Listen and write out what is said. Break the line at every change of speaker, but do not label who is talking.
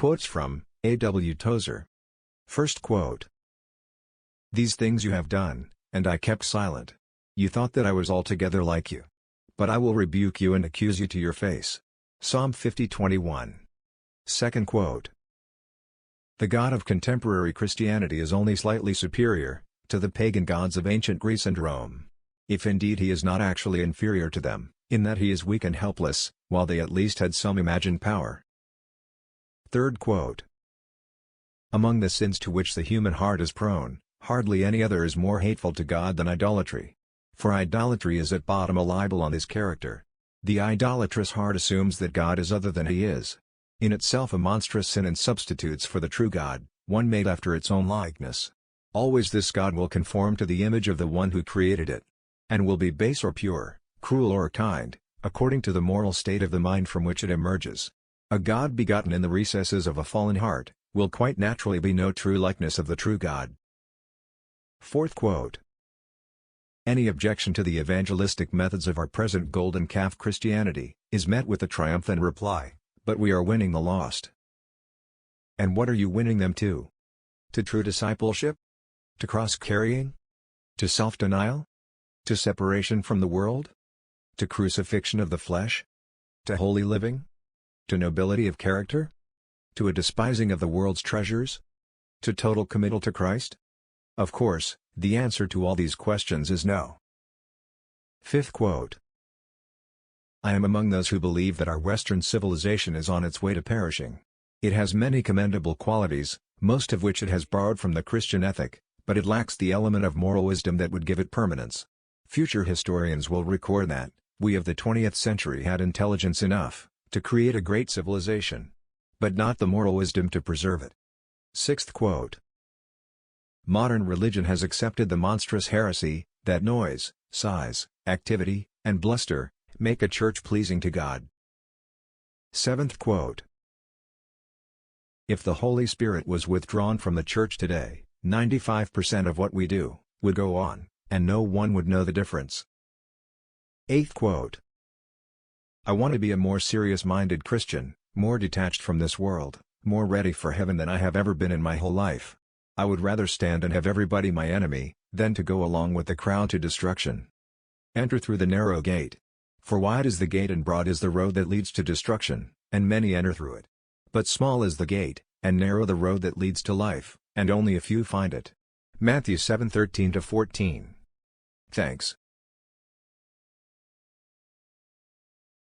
Quotes from A. W. Tozer. First quote. These things you have done, and I kept silent. You thought that I was altogether like you. But I will rebuke you and accuse you to your face. Psalm 50:21. Second quote. The God of contemporary Christianity is only slightly superior to the pagan gods of ancient Greece and Rome. If indeed he is not actually inferior to them, in that he is weak and helpless, while they at least had some imagined power. Third quote. Among the sins to which the human heart is prone, hardly any other is more hateful to God than idolatry. For idolatry is at bottom a libel on his character. The idolatrous heart assumes that God is other than he is. In itself a monstrous sin and substitutes for the true God, one made after its own likeness. Always this God will conform to the image of the one who created it. And will be base or pure, cruel or kind, according to the moral state of the mind from which it emerges. A God begotten in the recesses of a fallen heart, will quite naturally be no true likeness of the true God. Fourth quote. Any objection to the evangelistic methods of our present golden calf Christianity, is met with the triumphant reply, but we are winning the lost. And what are you winning them to? To true discipleship? To cross-carrying? To self-denial? To separation from the world? To crucifixion of the flesh? To holy living? To nobility of character? To a despising of the world's treasures? To total committal to Christ? Of course, the answer to all these questions is no. Fifth quote. I am among those who believe that our Western civilization is on its way to perishing. It has many commendable qualities, most of which it has borrowed from the Christian ethic, but it lacks the element of moral wisdom that would give it permanence. Future historians will record that we of the 20th century had intelligence enough to create a great civilization, but not the moral wisdom to preserve it. Sixth quote. Modern religion has accepted the monstrous heresy that noise, size, activity, and bluster make a church pleasing to God. Seventh quote. If the Holy Spirit was withdrawn from the church today, 95% of what we do would go on, and no one would know the difference. Eighth quote. I want to be a more serious-minded Christian, more detached from this world, more ready for heaven than I have ever been in my whole life. I would rather stand and have everybody my enemy, than to go along with the crowd to destruction. Enter through the narrow gate. For wide is the gate and broad is the road that leads to destruction, and many enter through it. But small is the gate, and narrow the road that leads to life, and only a few find it. Matthew 7:13-14. Thanks.